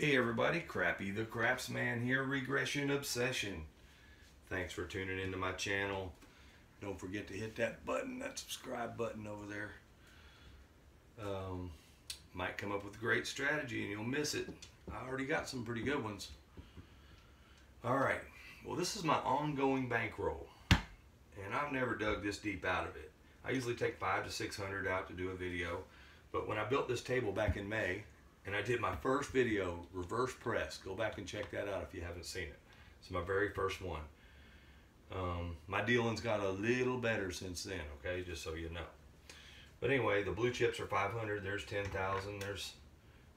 Hey everybody, Crappy the Craftsman here, Regression Obsession. Thanks for tuning into my channel. Don't forget to hit that button, that subscribe button over there. Might come up with a great strategy and you'll miss it. I already got some pretty good ones. Alright, well this is my ongoing bankroll. And I've never dug this deep out of it. I usually take 500 to 600 out to do a video. But when I built this table back in May, and I did my first video, reverse press. Go back and check that out if you haven't seen it. It's my very first one. My dealing's got a little better since then, okay, just so you know. But anyway, the blue chips are 500, there's 10,000, there's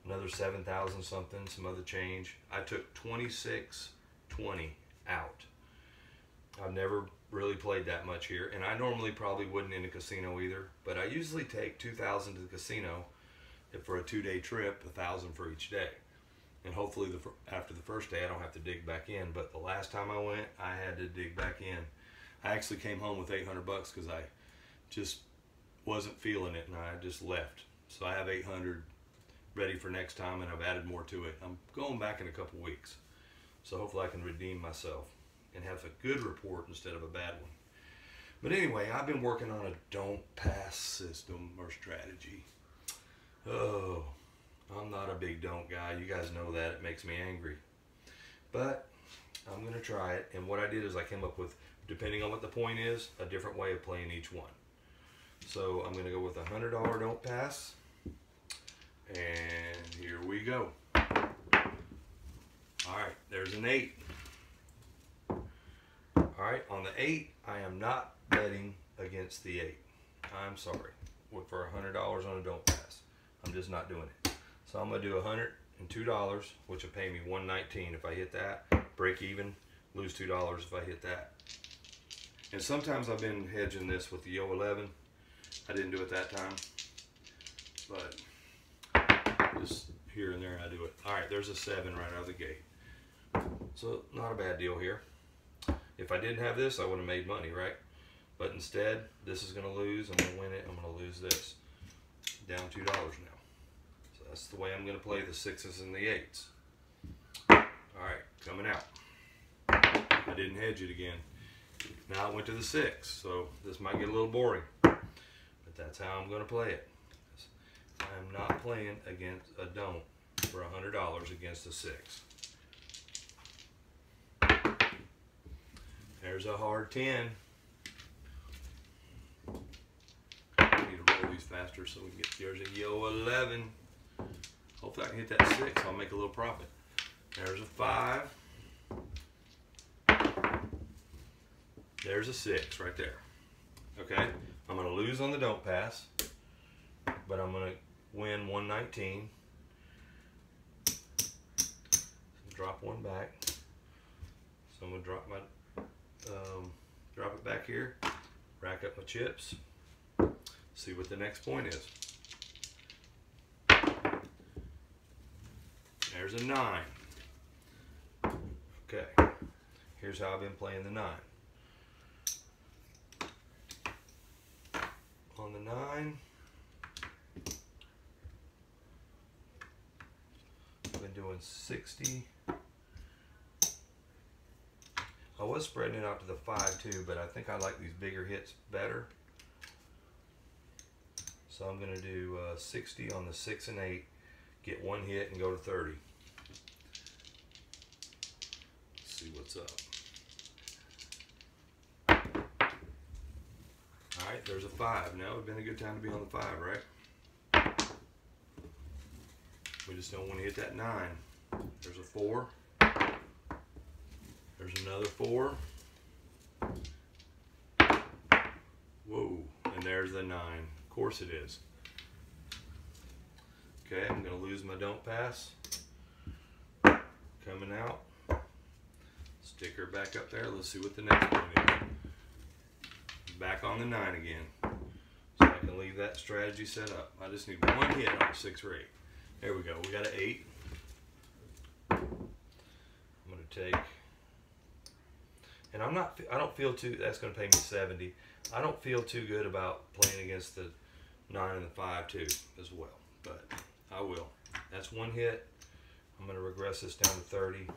another 7,000 something, some other change. I took 2620 out. I've never really played that much here, and I normally probably wouldn't in a casino either, but I usually take 2,000 to the casino. For a 2-day trip, 1,000 for each day, and hopefully after the first day I don't have to dig back in. But the last time I went, I had to dig back in. I actually came home with 800 bucks because I just wasn't feeling it, and I just left. So I have 800 ready for next time, and I've added more to it. I'm going back in a couple weeks, so hopefully I can redeem myself and have a good report instead of a bad one. But anyway, I've been working on a don't pass system or strategy. Oh, I'm not a big don't guy. You guys know that. It makes me angry. But I'm going to try it. And what I did is I came up with, depending on what the point is, a different way of playing each one. So I'm going to go with a $100 don't pass. And here we go. Alright, there's an 8. Alright, on the 8, I am not betting against the 8. I'm sorry. For $100 on a don't pass. I'm just not doing it. So I'm going to do $102, which will pay me $119 if I hit that. Break even, lose $2 if I hit that. And sometimes I've been hedging this with the Yo 11. I didn't do it that time. But just here and there I do it. Alright, there's a 7 right out of the gate. So not a bad deal here. If I didn't have this, I would have made money, right? But instead, this is going to lose. I'm going to win it. I'm going to lose this. Down $2 now. So that's the way I'm going to play the 6s and the 8s. Alright, coming out. I didn't hedge it again. Now it went to the 6, so this might get a little boring. But that's how I'm going to play it. I'm not playing against a don't for $100 against a 6. There's a hard 10. Faster so we can get, there's a Yo 11. Hopefully I can hit that 6. I'll make a little profit. There's a 5. There's a 6 right there. Okay, I'm going to lose on the don't pass, but I'm going to win 119. Drop one back. So I'm going to drop my drop it back here. Rack up my chips. See what the next point is. There's a 9. Okay, here's how I've been playing the 9. On the 9, I've been doing 60. I was spreading it out to the 5 too, but I think I like these bigger hits better. So I'm going to do 60 on the 6 and 8, get one hit and go to 30. Let's see what's up. Alright, there's a 5. Now would have been a good time to be on the 5, right? We just don't want to hit that 9. There's a 4. There's another 4. Whoa, and there's the 9. Of course it is. Okay, I'm going to lose my don't pass. Coming out. Stick her back up there. Let's see what the next one is. Back on the 9 again. So I can leave that strategy set up. I just need one hit on a 6 or 8. There we go. We got an 8. I'm going to take, and I don't feel too, that's going to pay me 70. I don't feel too good about playing against the 9 and the 5 too as well, but I will. That's one hit. I'm going to regress this down to 30.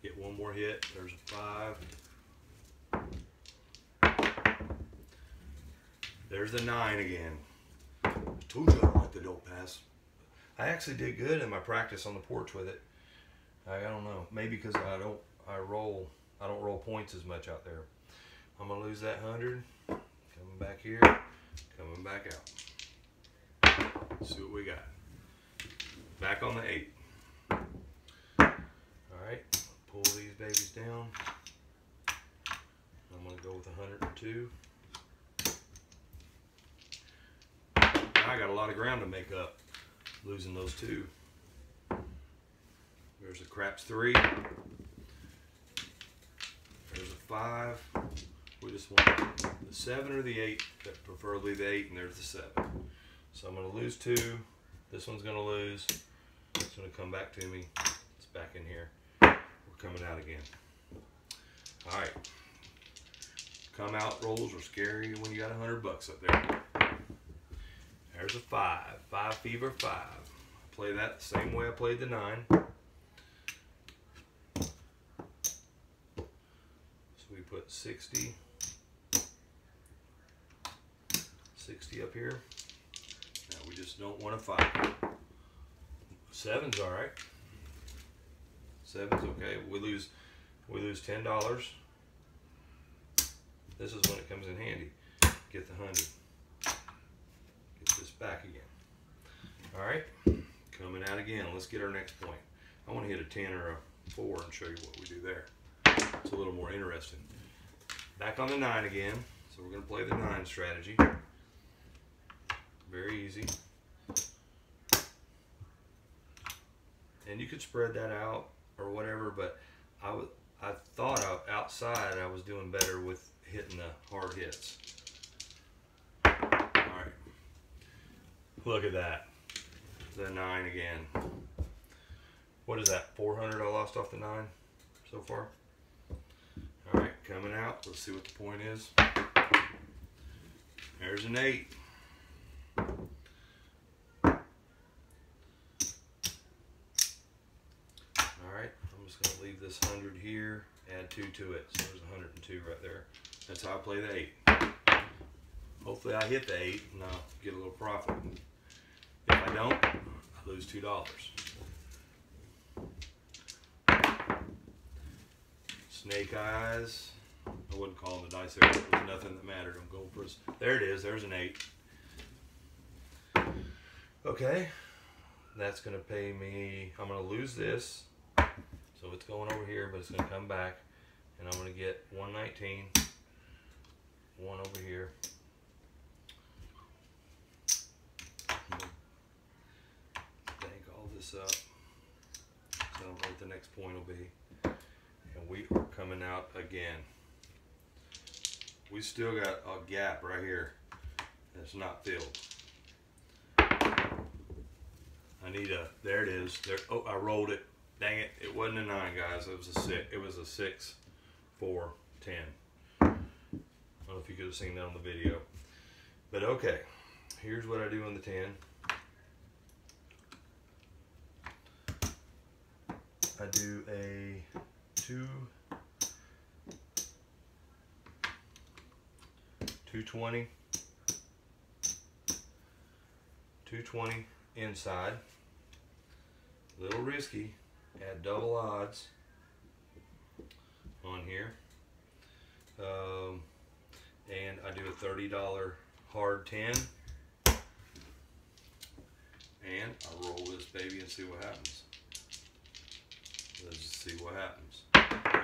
Get one more hit. There's a 5. There's the 9 again. I told you I don't like the dope pass. I actually did good in my practice on the porch with it. I don't know. Maybe because I don't roll points as much out there. I'm gonna lose that 100. Coming back here, coming back out. Let's see what we got. Back on the 8. Alright, pull these babies down. I'm gonna go with 102. I got a lot of ground to make up, losing those 2. There's the craps 3. There's a 5. We just want the 7 or the 8, but preferably the 8, and there's the 7. So I'm going to lose 2. This one's going to lose. It's going to come back to me. It's back in here. We're coming out again. Alright. Come out rolls are scary when you got $100 up there. There's a 5. 5 fever 5. Play that the same way I played the 9. So we put 60. 60 up here. Now we just don't want a 5. 7's alright. 7's okay. We lose $10. This is when it comes in handy. Get the 100. Get this back again. Alright. Coming out again. Let's get our next point. I want to hit a 10 or a 4 and show you what we do there. It's a little more interesting. Back on the 9 again. So we're going to play the 9 strategy. Very easy. And you could spread that out or whatever, but I thought outside I was doing better with hitting the hard hits. Alright. Look at that. The 9 again. What is that? 400 I lost off the 9 so far? Alright, coming out. Let's see what the point is. There's an 8. Alright, I'm just going to leave this 100 here, add 2 to it. So there's 102 right there. That's how I play the 8. Hopefully I hit the 8 and I'll get a little profit. If I don't, I lose $2. Snake eyes. I wouldn't call them the dice there. There was nothing that mattered. I'm going for this. There it is. There's an 8. Okay. That's going to pay me. I'm going to lose this. So it's going over here, but it's going to come back. And I'm going to get 119. 1 over here. Bank all this up. So I don't know what the next point will be. And we are coming out again. We still got a gap right here that's not filled. I need a, there it is. There, oh, I rolled it. Dang it, it wasn't a 9, guys. It was a 6. It was a 6, 4, 10. I don't know if you could have seen that on the video. But okay, here's what I do on the 10. I do a 220 inside. A little risky. Add double odds on here. And I do a $30 hard 10. And I roll this baby and see what happens. Let's just see what happens.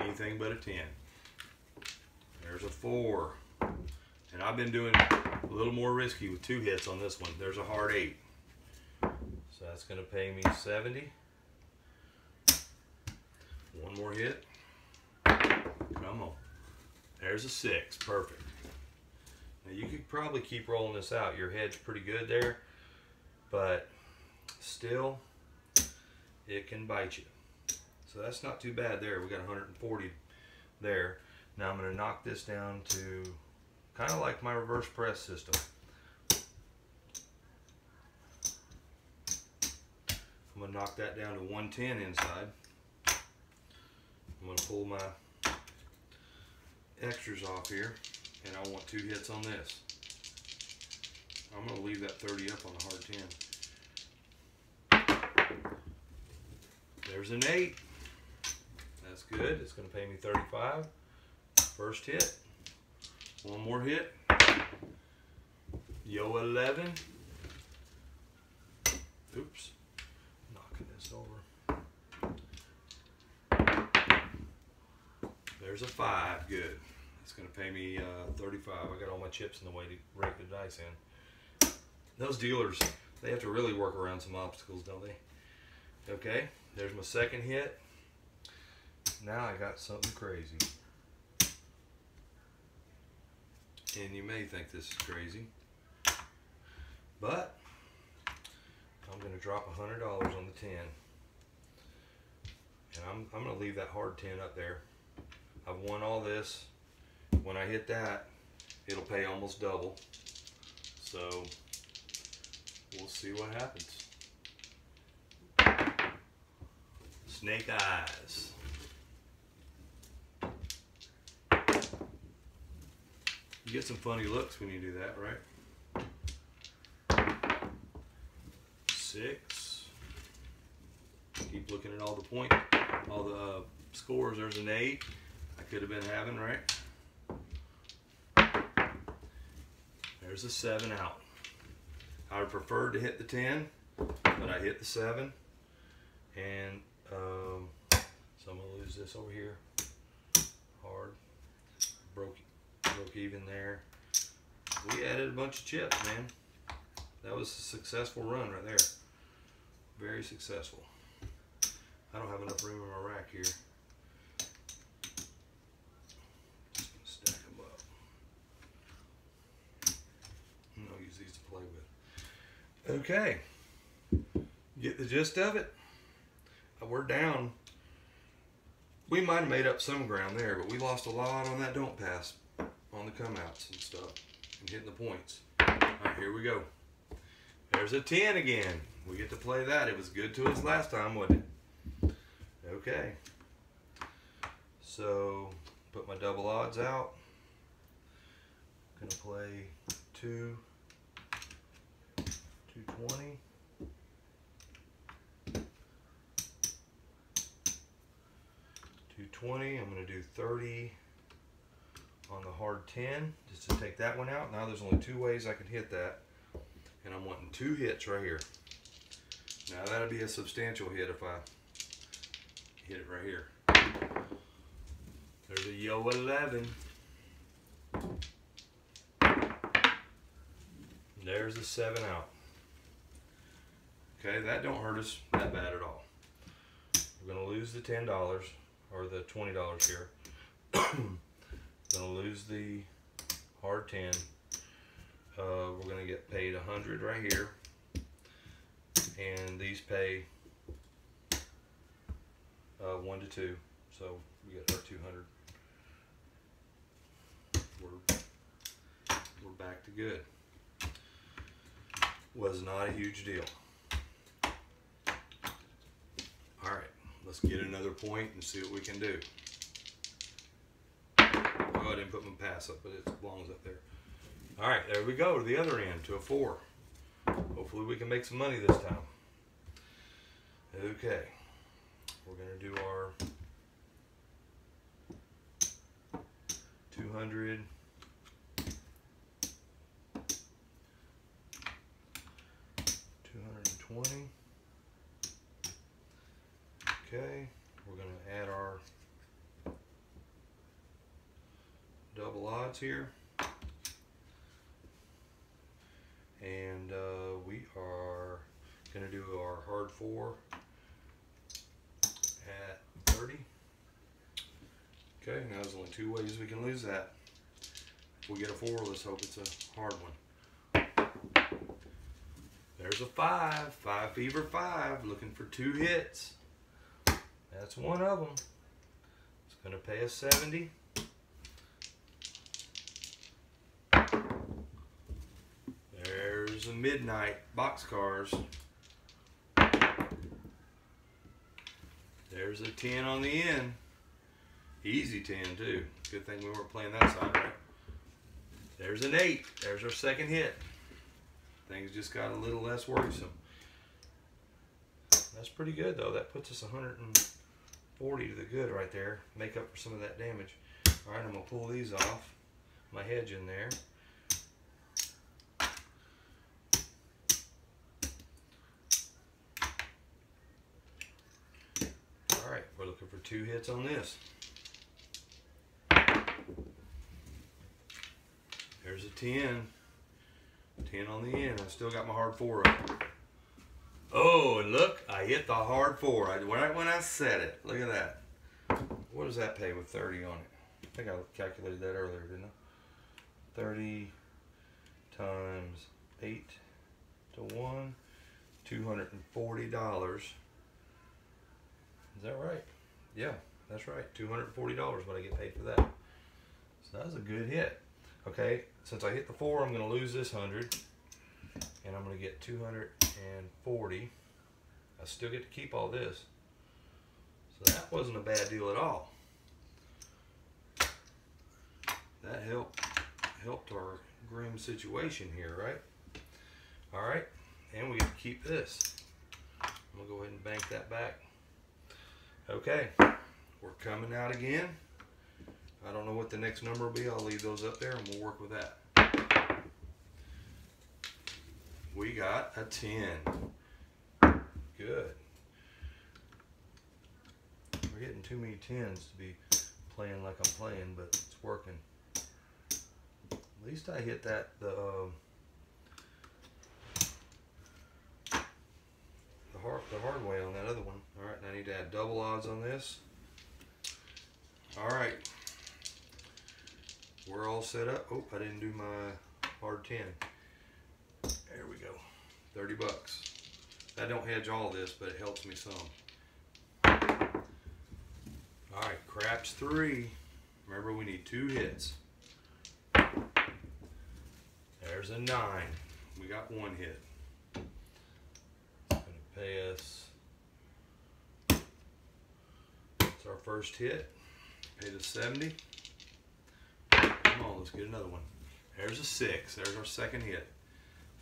Anything but a 10. There's a 4. And I've been doing a little more risky with 2 hits on this one. There's a hard 8. So that's going to pay me 70. One more hit. Come on. There's a 6. Perfect. Now you could probably keep rolling this out. Your head's pretty good there. But still, it can bite you. So that's not too bad there. We got 140 there. Now I'm going to knock this down to kind of like my reverse press system. I'm going to knock that down to 110 inside. I'm going to pull my extras off here, and I want 2 hits on this. I'm going to leave that 30 up on the hard 10. There's an 8. That's good. It's going to pay me 35. First hit. One more hit. Yo 11. Oops. Knocking this over. There's a 5. Good. It's going to pay me 35. I got all my chips in the way to rake the dice in. Those dealers, they have to really work around some obstacles, don't they? Okay. There's my second hit. Now I got something crazy. And you may think this is crazy, but I'm going to drop $100 on the 10. And I'm going to leave that hard 10 up there. I've won all this. When I hit that, it'll pay almost double. So we'll see what happens. Snake eyes. You get some funny looks when you do that, right? 6. Keep looking at all the scores. There's an 8. I could have been having, right? There's a 7 out. I would prefer to hit the 10, but I hit the 7. And so I'm going to lose this over here. Hard. Broke even there. We added a bunch of chips, man. That was a successful run right there. Very successful. I don't have enough room in my rack here. Just gonna stack them up. I'll use these to play with. Okay. Get the gist of it? We're down. We might have made up some ground there, but we lost a lot on that don't pass, on the come-outs and stuff, and hitting the points. Alright, here we go. There's a 10 again. We get to play that. It was good to us last time, wasn't it? Okay. So, put my double odds out. Gonna play 220. 220. I'm going to do 30 on the hard 10 just to take that one out. Now there's only 2 ways I can hit that, and I'm wanting 2 hits right here. Now that'll be a substantial hit if I hit it right here. There's a yo 11. There's a 7 out. Okay, that don't hurt us that bad at all. We're going to lose the $10 or the $20 here. Gonna lose the hard 10. We're gonna get paid 100 right here, and these pay 1 to 2, so we get our 200. We're back to good. Was not a huge deal. All right, let's get another point and see what we can do. Oh, I didn't put my pass up, but it belongs up there. All right, there we go to the other end, to a 4. Hopefully we can make some money this time. Okay, we're gonna do our 200. 220. Okay, we're gonna add our double odds here, and we are going to do our hard 4 at 30. Okay, now there's only 2 ways we can lose that. If we get a 4, let's hope it's a hard one. There's a 5. 5 Fever 5, looking for 2 hits. That's one of them. It's going to pay us 70. There's the midnight boxcars. There's a 10 on the end. Easy 10 too. Good thing we weren't playing that side, right? There's an 8. There's our second hit. Things just got a little less worrisome. That's pretty good though. That puts us 140 to the good right there. Make up for some of that damage. Alright, I'm going to pull these off. My hedge in there. Alright, we're looking for 2 hits on this. There's a 10. 10 on the end. I still got my hard 4 up. Oh, and look, I hit the hard 4. Right when I said it. Look at that. What does that pay with 30 on it? I think I calculated that earlier, didn't I? 30 times 8 to 1, $240. Is that right? Yeah, that's right. $240 what I get paid for that. So that was a good hit. Okay, since I hit the 4, I'm going to lose this 100. And I'm going to get 240. I still get to keep all this. So that wasn't a bad deal at all. That helped our grim situation here, right? Alright, and we get to keep this. I'm going to go ahead and bank that back. Okay, we're coming out again. I don't know what the next number will be. I'll leave those up there and we'll work with that. We got a 10. Good. We're getting too many 10s to be playing like I'm playing, but it's working. At least I hit that the hard way on that other one. All right, I need to add double odds on this. All right, we're all set up. Oh, I didn't do my hard 10. There we go. 30 bucks. I don't hedge all this, but it helps me some. All right, craps 3. Remember, we need 2 hits. There's a 9. We got 1 hit. It's going to pay us. It's our first hit. Paid us 70. Come on, let's get another one. There's a 6. There's our second hit.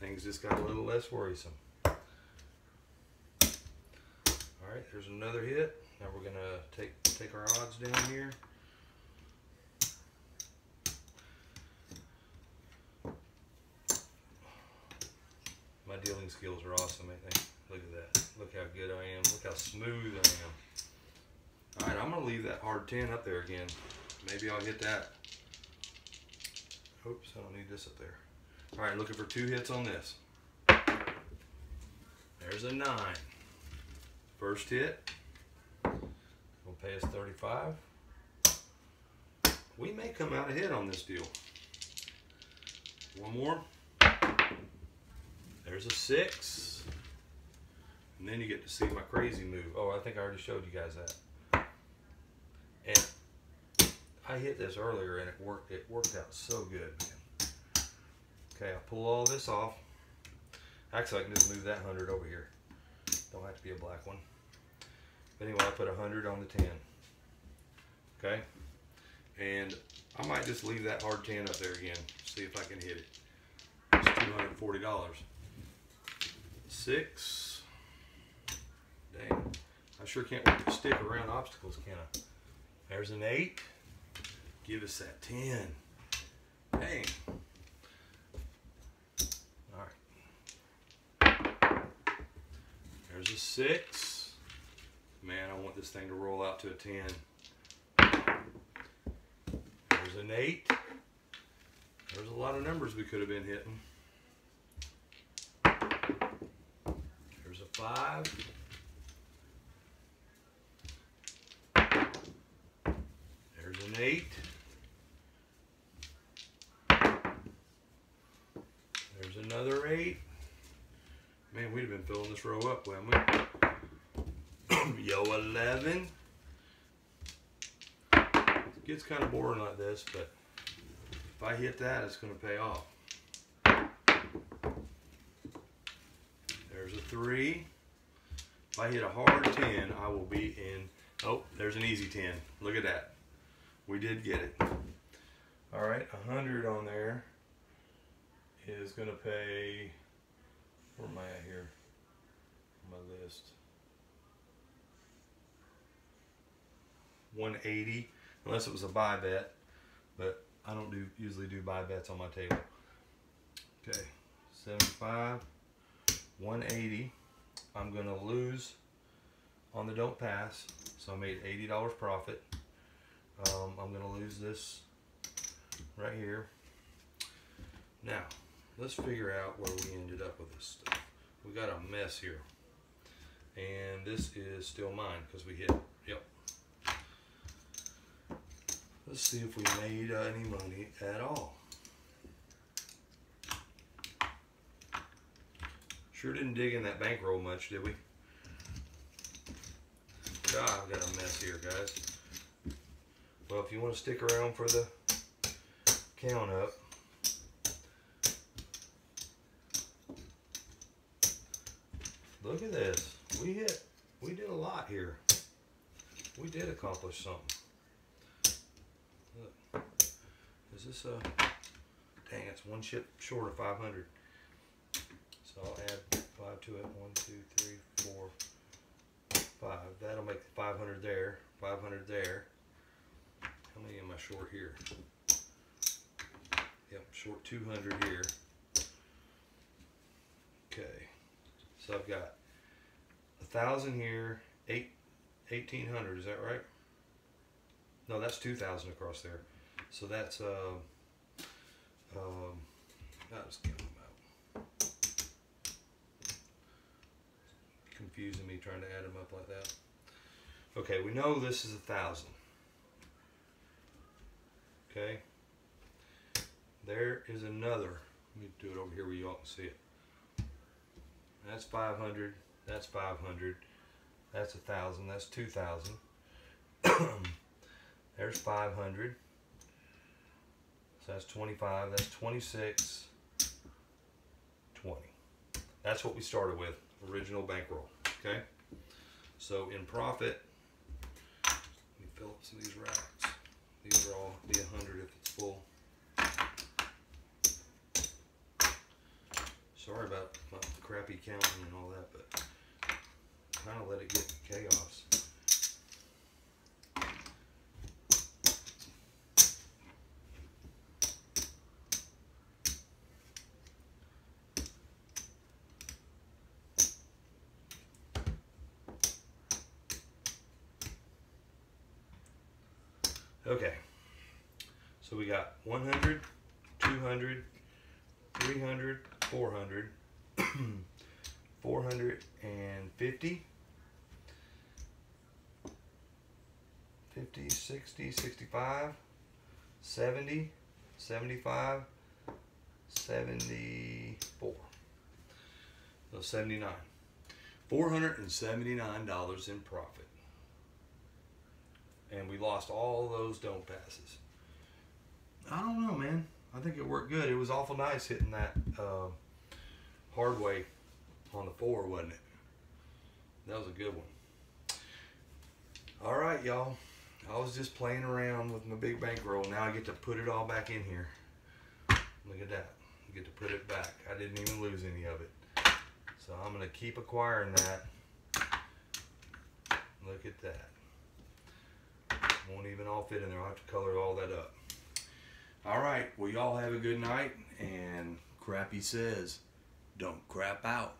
Things just got a little less worrisome. Alright, there's another hit. Now we're going to take our odds down here. My dealing skills are awesome, I think. Look at that. Look how good I am. Look how smooth I am. Alright, I'm going to leave that hard 10 up there again. Maybe I'll hit that. Oops, I don't need this up there. Alright, looking for 2 hits on this. There's a 9. First hit. Will pay us 35. We may come out ahead on this deal. One more. There's a 6. And then you get to see my crazy move. Oh, I think I already showed you guys that. And I hit this earlier and it worked out so good, man. Okay, I'll pull all this off. Actually, I can just move that 100 over here. Don't have to be a black one. But anyway, I put 100 on the 10. Okay? And I might just leave that hard 10 up there again. See if I can hit it. It's $240. 6. Dang. I sure can't wait to stick around obstacles, can I? There's an 8. Give us that 10. Dang. There's a 6. Man, I want this thing to roll out to a 10. There's an 8. There's a lot of numbers we could have been hitting. There's a 5. There's an 8. There's another 8. Man, we'd have been filling this row up, wouldn't we? Yo, 11. It gets kind of boring like this, but if I hit that, it's going to pay off. There's a 3. If I hit a hard 10, I will be in. Oh, there's an easy 10. Look at that. We did get it. All right, 100 on there is going to pay. Where am I at here? On my list. 180, unless it was a buy bet, but I don't usually do buy bets on my table. Okay, 75, 180. I'm gonna lose on the don't pass, so I made $80 profit. I'm gonna lose this right here. Now, let's figure out where we ended up with this stuff. We got a mess here, and this is still mine because we hit. Yep. Let's see if we made any money at all. Sure didn't dig in that bankroll much, did we? God, I've got a mess here, guys. Well, if you want to stick around for the count up, look at this. We did a lot here. We did accomplish something. Look, is this a, dang, it's one chip short of 500. So I'll add 5 to it. 1, 2, 3, 4, 5. That'll make 500 there, 500 there. How many am I short here? Yep, short 200 here. Okay, so I've got 1,000 here, 1,800. Is that right? No, that's 2,000 across there. So that's that was count them out. Confusing me trying to add them up like that. Okay, we know this is 1,000. Okay. There is another. Let me do it over here where you all can see it. That's 500. That's 500. That's 1,000. That's 2,000. There's 500. So that's 25. That's 26. 20. That's what we started with. Original bankroll. Okay. So in profit, let me fill up some of these racks. These will all be 100 if it's full. Sorry about my crappy counting and all that, but kind of let it get chaos. Okay, so we got 100, 200, 300, 400, 450, 50, 60, 65, 70, 75, 74. So 79. $479 in profit. And we lost all those don't passes. I don't know, man. I think it worked good. It was awful nice hitting that hard way on the 4, wasn't it? That was a good one. All right, y'all. I was just playing around with my big bankroll. Now I get to put it all back in here. Look at that. I get to put it back. I didn't even lose any of it. So I'm going to keep acquiring that. Look at that. Won't even all fit in there. I'll have to color all that up. All right. Well, y'all have a good night. And Crappy says, don't crap out.